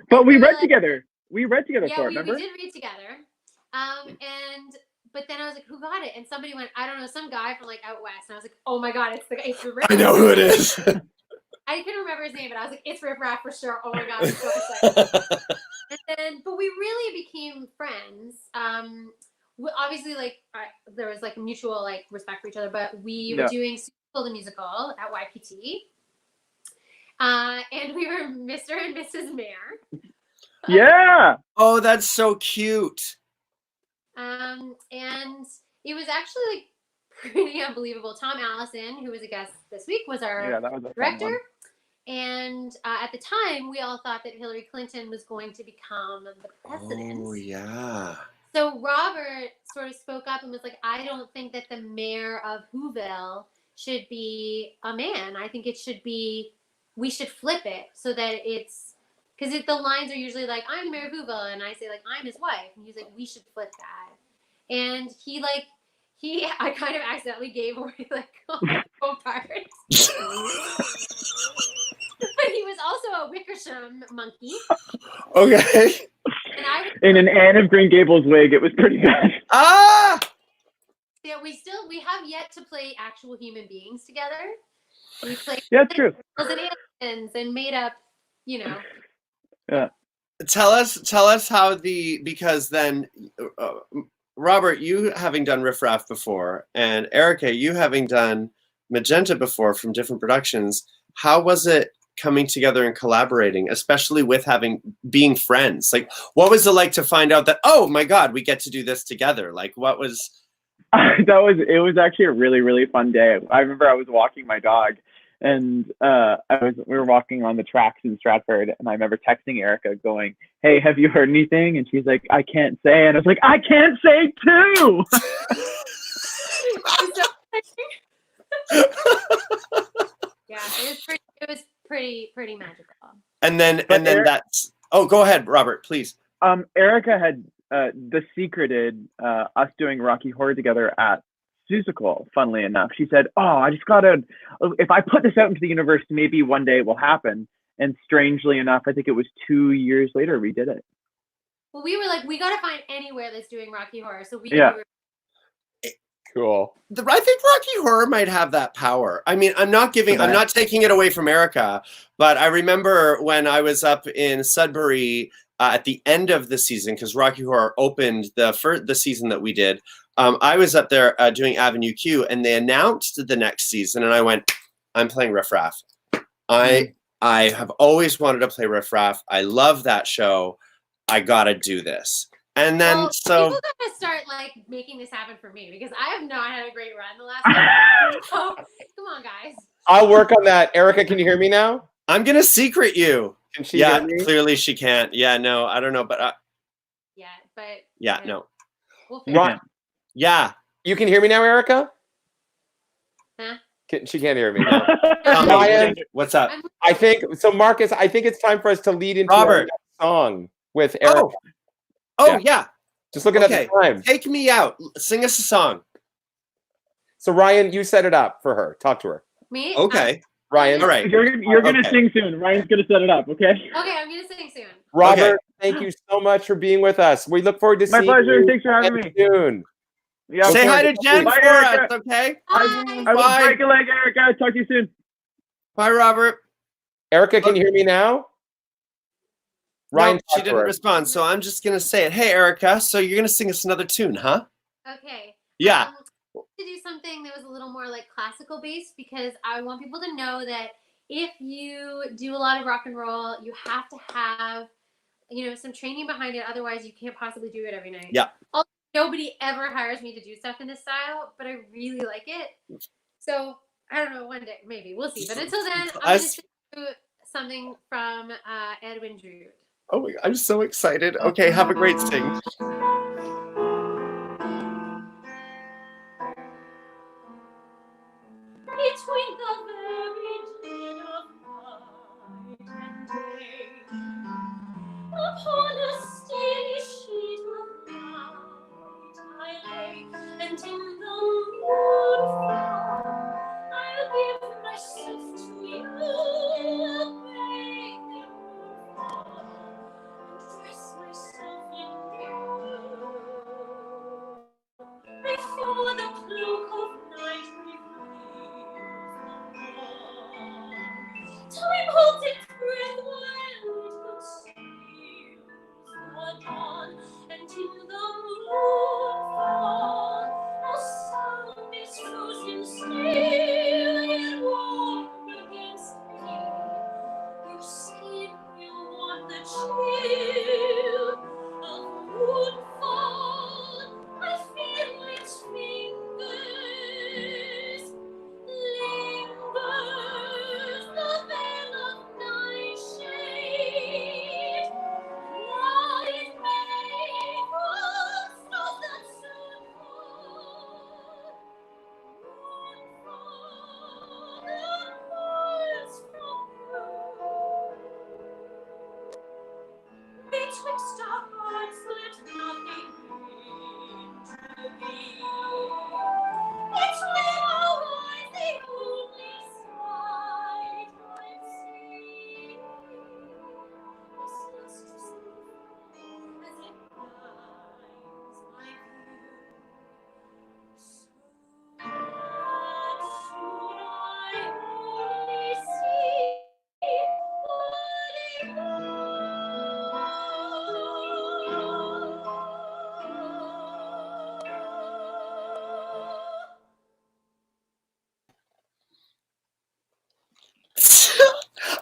But we were read like- together. We read together Yeah, for it, we remember? did read together. But then I was like, who got it? And somebody went, I don't know, some guy from like out west. And I was like, oh my God, it's the Riff I know who it is. I couldn't remember his name, but I was like, it's Riff Raff for sure. Oh my God, I'm so excited. But we really became friends. Obviously, like there was like mutual like respect for each other, but we were doing Super Bowl the musical at YPT, and we were Mr. and Mrs. Mayor. Yeah. Oh, that's so cute. And it was actually like pretty unbelievable. Tom Allison, who was a guest this week, was our that was a fun director. one. And at the time, we all thought that Hillary Clinton was going to become the president. Oh, yeah. So Robert sort of spoke up and was like, I don't think that the mayor of Whoville should be a man. I think we should flip it so that it's, because the lines are usually like, I'm the mayor of Whoville, and I say like, I'm his wife. And he's like, we should flip that. And I kind of accidentally gave away like co-part. But he was also a Wickersham monkey. Okay. And in an Anne of Green Gables wig, it was pretty bad. Ah! Yeah, we have yet to play actual human beings together. We played True. and aliens and made up, Yeah. Tell us how because then Robert, you having done Riff Raff before, and Erica, you having done Magenta before from different productions, how was it coming together and collaborating, especially with being friends? Like, what was it like to find out that, oh my God, we get to do this together? Like, what was? It was actually a really, really fun day. I remember I was walking my dog, and we were walking on the tracks in Stratford, and I remember texting Erica going, hey, have you heard anything? And she's like, I can't say. And I was like, I can't say too. Yeah, it was pretty magical. And then that's. Oh, go ahead, Robert, please. Erica had the secreted us doing Rocky Horror together at Seussical, funnily enough. She said, I just gotta, if I put this out into the universe, maybe one day it will happen. And strangely enough, I think it was 2 years later we did it. Well, we were like, we gotta find anywhere that's doing Rocky Horror. So we Yeah. were Cool. I think Rocky Horror might have that power. I mean, I'm not taking it away from Erica, but I remember when I was up in Sudbury at the end of the season, because Rocky Horror opened the season that we did. I was up there doing Avenue Q, and they announced the next season, and I went, I'm playing Riff Raff. I have always wanted to play Riff Raff. I love that show. I gotta do this. And then people gotta start like making this happen for me, because I have not had a great run the last time. So come on, guys. I'll work on that. Erica, can you hear me now? I'm gonna secret you. Can she hear me? Clearly she can't. Yeah, no, I don't know, but no. We'll figure it out. Yeah. You can hear me now, Erica? Huh? She can't hear me now. Ryan, what's up? I think so, Marcus. I think it's time for us to lead into Robert. our next song with Erica. Yeah. Just looking at the time. Take me out. Sing us a song. So Ryan, you set it up for her. Talk to her. Me? Okay. Ryan. All right. You're gonna sing soon. Ryan's gonna set it up, okay? Okay, I'm gonna sing soon. Robert, thank you so much for being with us. We look forward to seeing you. My pleasure. Thanks for having me. Soon. Yeah, say hi to Jen Bye, for Erica. us, okay? Bye. I will break a leg, Erica. Talk to you soon. Bye, Robert. Erica, can you hear me now? Ryan, no, she didn't respond, so I'm just gonna say it. Hey, Erica, so you're gonna sing us another tune, huh? Okay. Yeah. To do something that was a little more like classical based, because I want people to know that if you do a lot of rock and roll, you have to have some training behind it. Otherwise, you can't possibly do it every night. Yeah. Also, nobody ever hires me to do stuff in this style, but I really like it. So I don't know, one day maybe we'll see. But until then, I'm going to do something from Edwin Drood. Oh my God, I'm so excited. Okay, have a great sing. Between the very dead of night and day, upon a steady sheet of light I lay, and in the moonfall I'll give myself to you, obey the moonfall, and dress myself in blue. Before the cloak of night reveals the morn, time holds its breath while it conceals the dawn, and in the moonfall our sound is frozen still, yet warm against me. Your skin will want the chill of moonfall. I feel its fingers lingers, the veil of night shade. Light maples, stars that soon fall. Moonfall, and miles from you. Betwixt our hearts let nothing intervene. Between our eyes the only sight I've seen. This lustrous moon as it blinds my view, so that should I only see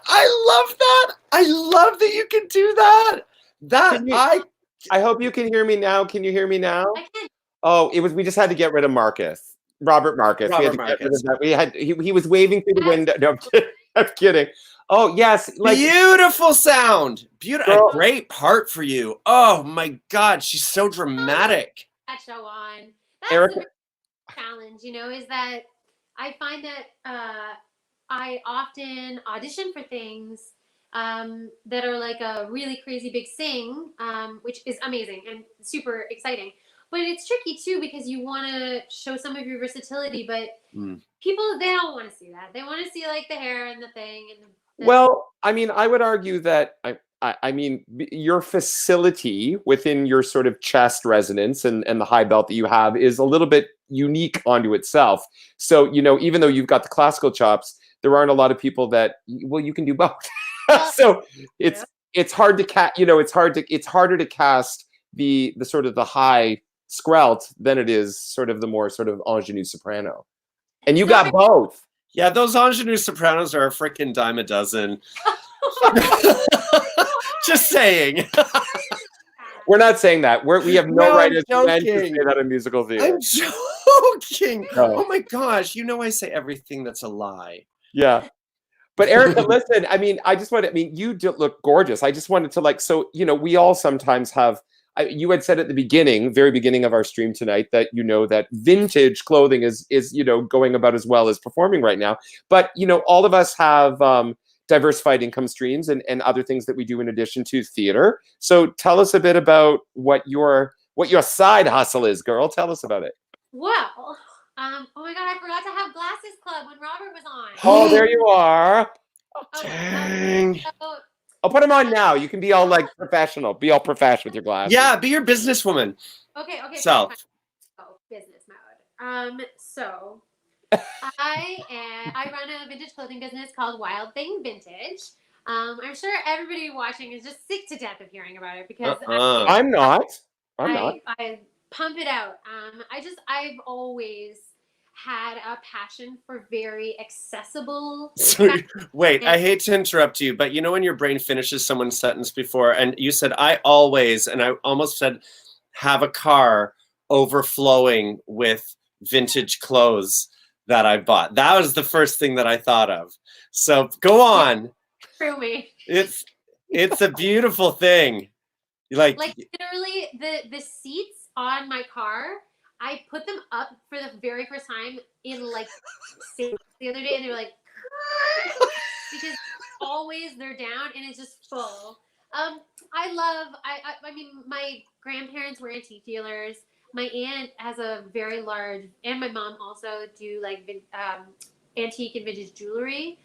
I love that. I love that you can do that. I hope you can hear me now. Can you hear me now? I can. Oh, we just had to get rid of Marcus. Robert Marcus. We had to get rid of that. He was waving through the window. No, I'm kidding. Oh, yes. Beautiful sound. Beautiful. Girl. A great part for you. Oh my God. She's so dramatic. That show on. That's Erica- the challenge, is that I find that I often audition for things that are like a really crazy big sing, which is amazing and super exciting. But it's tricky too because you want to show some of your versatility, but people, they don't want to see that. They want to see like the hair and the thing. Well, I mean, I would argue that I mean, your facility within your sort of chest resonance and the high belt that you have is a little bit unique onto itself. So, even though you've got the classical chops, there aren't a lot of people that, well, you can do both. So it's hard to it's harder to cast the sort of the high skrelt than it is sort of the more sort of ingenue soprano. And you got both. Yeah, those ingenue sopranos are a freaking dime a dozen. Just saying. We're not saying that. We have no right as men to joking. say that in musical theater. I'm joking. No. Oh my gosh. I say everything that's a lie. Yeah. But Erica, listen, I mean, you do look gorgeous. I just wanted to we all sometimes have, you had said at the very beginning of our stream tonight that, that vintage clothing is going about as well as performing right now. But, all of us have diversified income streams and other things that we do in addition to theater. So tell us a bit about what your side hustle is, girl. Tell us about it. Well, oh my God, I forgot to have Glasses Club when Robert was on. Oh, there you are. Dang. I'll put them on now. You can be all like professional. Be all professional with your glasses. Yeah, be your businesswoman. Okay. Self. Oh, business mode. So I run a vintage clothing business called Wild Thing Vintage. I'm sure everybody watching is just sick to death of hearing about it because I'm not. I pump it out. I've always had a passion for very accessible. So, wait, I hate to interrupt you, but you know when your brain finishes someone's sentence before, and you said, I always, and I almost said, have a car overflowing with vintage clothes that I bought. That was the first thing that I thought of. So go on. Through me. It's a beautiful thing. Like literally the seats on my car, I put them up for the very first time in like the other day, and they were like because always they're down and it's just full. I mean, my grandparents were antique dealers. My aunt has a very large, and my mom also do like antique and vintage jewelry.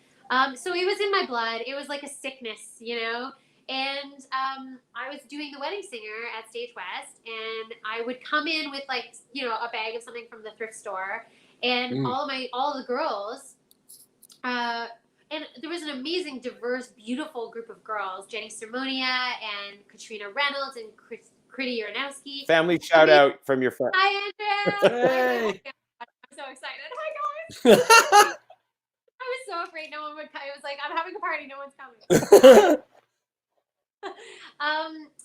So it was in my blood. It was like a sickness, you know. And I was doing the wedding singer at Stage West, and I would come in with like, you know, a bag of something from the thrift store, and all the girls, and there was an amazing, diverse, beautiful group of girls: Jenny Sermonia and Katrina Reynolds and Critty Uranowski. Family shout out from your friend. Hi, Andrea. hey. I'm so excited. Hi, guys. I was so afraid no one would come. It was like, I'm having a party, no one's coming.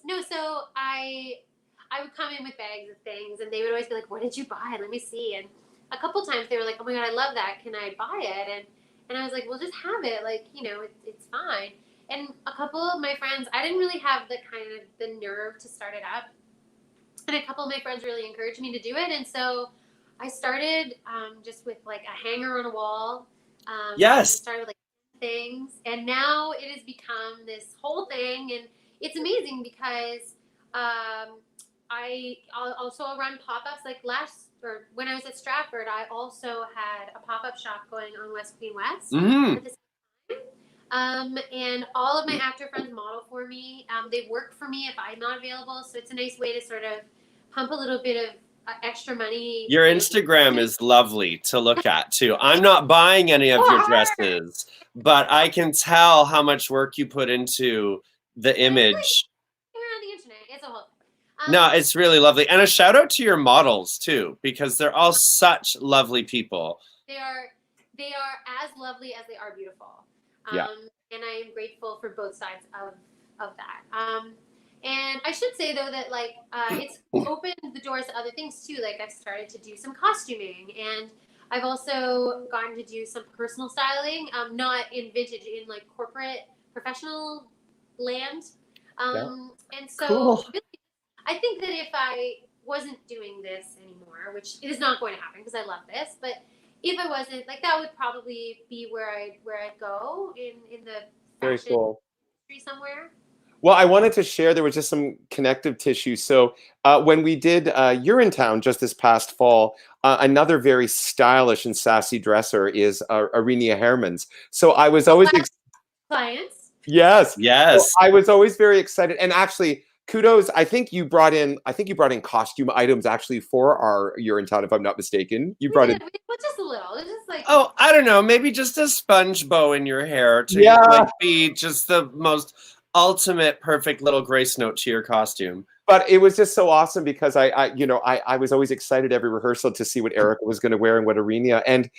No, so I would come in with bags of things, and they would always be like, what did you buy? Let me see. And a couple times they were like, oh my God, I love that. Can I buy it? And I was like, well, just have it. Like, you know, it's fine. And a couple of my friends, I didn't really have the kind of the nerve to start it up. And a couple of my friends really encouraged me to do it. And so I started just with like a hanger on a wall. Yes. I started with like things, and now it has become this whole thing, and it's amazing because I also run pop-ups. Like when I was at Stratford, I also had a pop-up shop going on West Queen West at the same time. And all of my actor friends model for me. They work for me if I'm not available, so it's a nice way to sort of pump a little bit of extra money. Your Instagram is lovely to look at too. I'm not buying any of your dresses, but I can tell how much work you put into the image. You're on the internet. It's a whole thing. No, it's really lovely. And a shout out to your models too, because they're all such lovely people. They are as lovely as they are beautiful. Yeah. And I am grateful for both sides of that. And I should say though that like it's opened the doors to other things too. Like I've started to do some costuming, and I've also gotten to do some personal styling. Not in vintage, in like corporate professional land. And so Cool. really, I think that if I wasn't doing this anymore, which is not going to happen because I love this, but if I wasn't, like that would probably be where I'd go in the Very fashion cool. industry somewhere. Well, I wanted to share, there was just some connective tissue. So when we did Urinetown just this past fall, another very stylish and sassy dresser is Arinia Hermans. So I was always... Clients? Yes. Yes. So I was always very excited. And actually, kudos, I think you brought in costume items actually for our Urinetown, if I'm not mistaken. You brought in... Well, just a little. It's just like... Oh, I don't know. Maybe just a sponge bow in your hair to like, be just the most ultimate perfect little grace note to your costume. But it was just so awesome because I was always excited every rehearsal to see what Erica was going to wear and what Arinia. And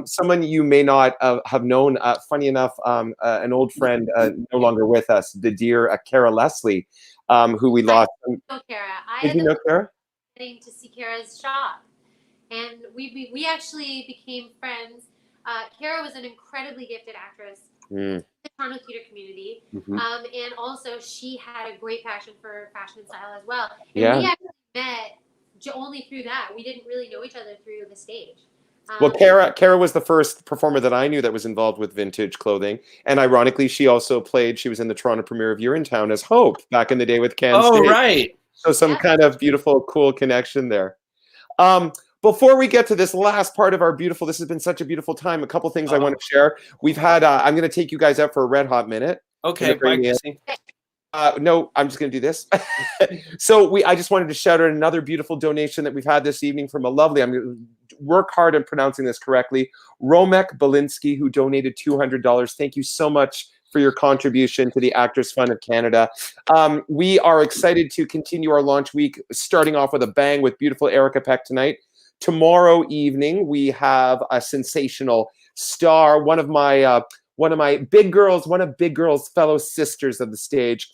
someone you may not have known, funny enough, an old friend no longer with us, the dear Cara Leslie, who we lost. I know Cara. Did you know Cara? Getting to see Cara's shop, and we actually became friends. Cara was an incredibly gifted actress. The Toronto theater community, and also she had a great passion for fashion and style as well. And we actually met only through that. We didn't really know each other through the stage. Well, Cara was the first performer that I knew that was involved with vintage clothing, and ironically, she also she was in the Toronto premiere of Urinetown as Hope back in the day with Ken. Oh, right. So some kind of beautiful, cool connection there. Before we get to this last part of our beautiful, this has been such a beautiful time. A couple things I want to share. We've had, I'm going to take you guys out for a red hot minute. Okay, bye, Chrissy. No, I'm just going to do this. So I just wanted to shout out another beautiful donation that we've had this evening from a lovely, I'm going to work hard on pronouncing this correctly, Romek Belinsky, who donated $200. Thank you so much for your contribution to the Actors Fund of Canada. We are excited to continue our launch week, starting off with a bang with beautiful ERICA PECK tonight. tomorrow evening, we have a sensational star, one of Big Girl's fellow sisters of the stage,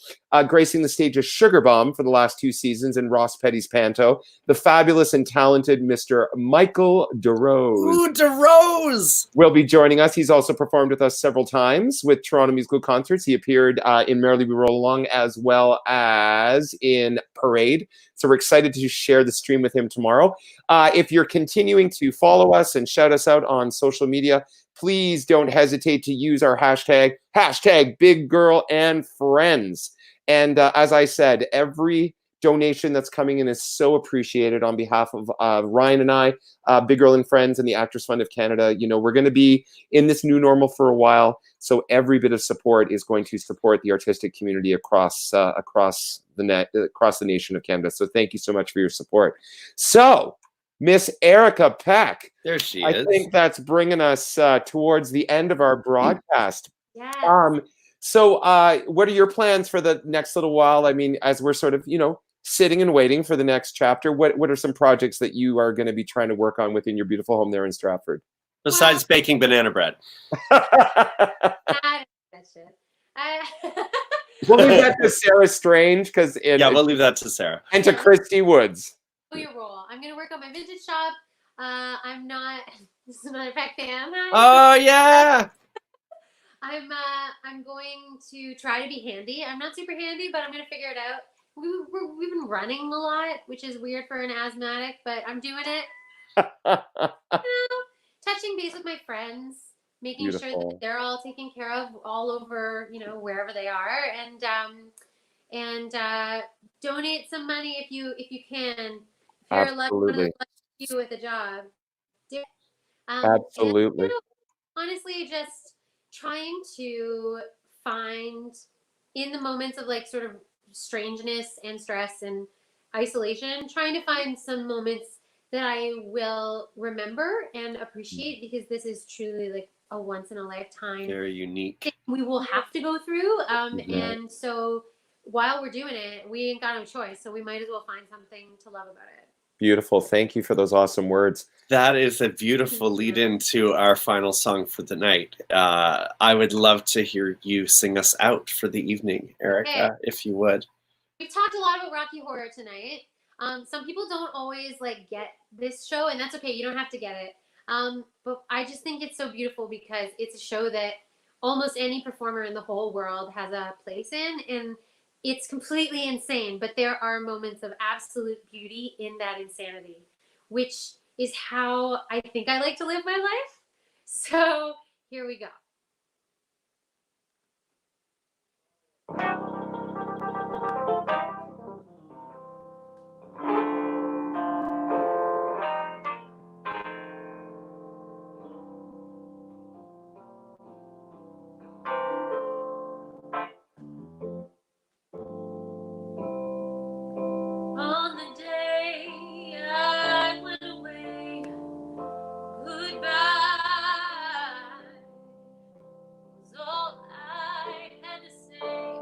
gracing the stage as Sugar Bomb for the last 2 seasons in Ross Petty's Panto, the fabulous and talented Mr. Michael DeRose. Ooh, DeRose! Will be joining us. He's also performed with us several times with Toronto Musical Concerts. He appeared in Merrily We Roll Along as well as in Parade. So we're excited to share the stream with him tomorrow. If you're continuing to follow us and shout us out on social media, please don't hesitate to use our hashtag Big Girl and Friends. And as I said, every donation that's coming in is so appreciated on behalf of Ryan and I, Big Girl and Friends, and the Actors Fund of Canada. You know, we're going to be in this new normal for a while, so every bit of support is going to support the artistic community across the nation of Canada. So thank you so much for your support. So, Miss ERICA PECK. There she I is. think that's bringing us towards the end of our broadcast. Yes. So what are your plans for the next little while? I mean, as we're sort of, sitting and waiting for the next chapter, what are some projects that you are going to be trying to work on within your beautiful home there in Stratford? Besides baking banana bread. That shit. We'll leave that to Sarah Strange, we'll leave that to Sarah. And to Christy Woods. Your role. I'm gonna work on my vintage shop. I'm not. This is another Peck fan. Oh yeah. I'm going to try to be handy. I'm not super handy, but I'm gonna figure it out. We've been running a lot, which is weird for an asthmatic, but I'm doing it. Touching base with my friends, making sure that they're all taken care of all over, wherever they are, and donate some money if you can. If you're lucky you with a job, do it. Absolutely. And, honestly, just trying to find in the moments of like sort of strangeness and stress and isolation, trying to find some moments that I will remember and appreciate, because this is truly like a once in a lifetime. Very unique. We will have to go through. And so while we're doing it, we ain't got no choice. So we might as well find something to love about it. Beautiful. Thank you for those awesome words. That is a beautiful lead into our final song for the night. I would love to hear you sing us out for the evening, ERICA, if you would. We've talked a lot about Rocky Horror tonight. Some people don't always get this show, and that's okay. You don't have to get it. But I just think it's so beautiful because it's a show that almost any performer in the whole world has a place in, and it's completely insane, but there are moments of absolute beauty in that insanity, which is how I think I like to live my life. So here we go. On the day I went away, goodbye was all I had to say.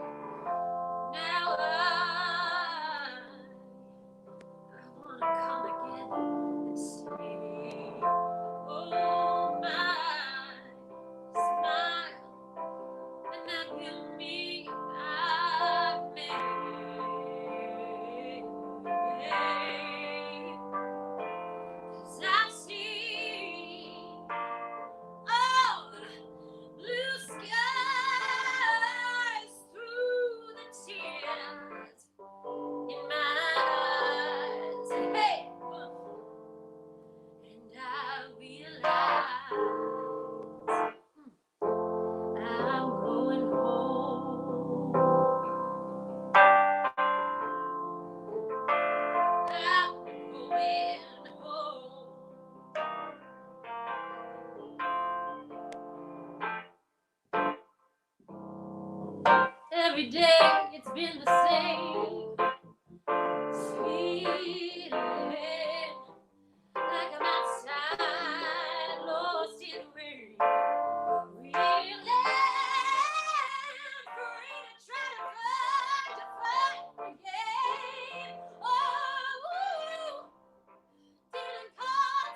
Now I wanna come again and say, oh my, smile and that will me I've made. 'Cause I've seen all the blue skies through the tears in my eyes. Hey, and I realize I'm going home. I'm going home. Every day it's been the same, feeling like I'm outside, lost in the rain. Really free to try to fight again. Oh, didn't call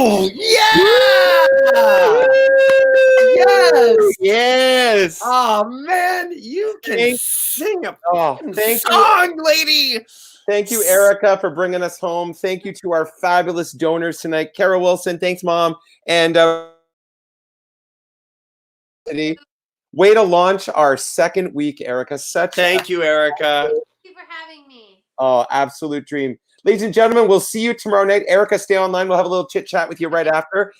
Oh, yeah! Yes! Yes! Oh, man, you can sing a thank you. song, lady! Thank you, Erica, for bringing us home. Thank you to our fabulous donors tonight. Carol Wilson, thanks, Mom. And way to launch our second week, Erica. Thank you, Erica. Thank you for having me. Oh, absolute dream. Ladies and gentlemen, we'll see you tomorrow night. Erica, stay online. We'll have a little chit chat with you right after.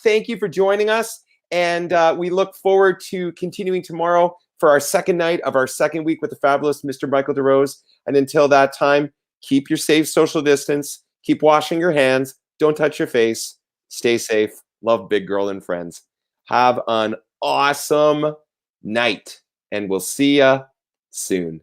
Thank you for joining us. And we look forward to continuing tomorrow for our second night of our second week with the fabulous Mr. Michael DeRose. And until that time, keep your safe social distance. Keep washing your hands. Don't touch your face. Stay safe. Love Big Girl and friends. Have an awesome night. And we'll see ya soon.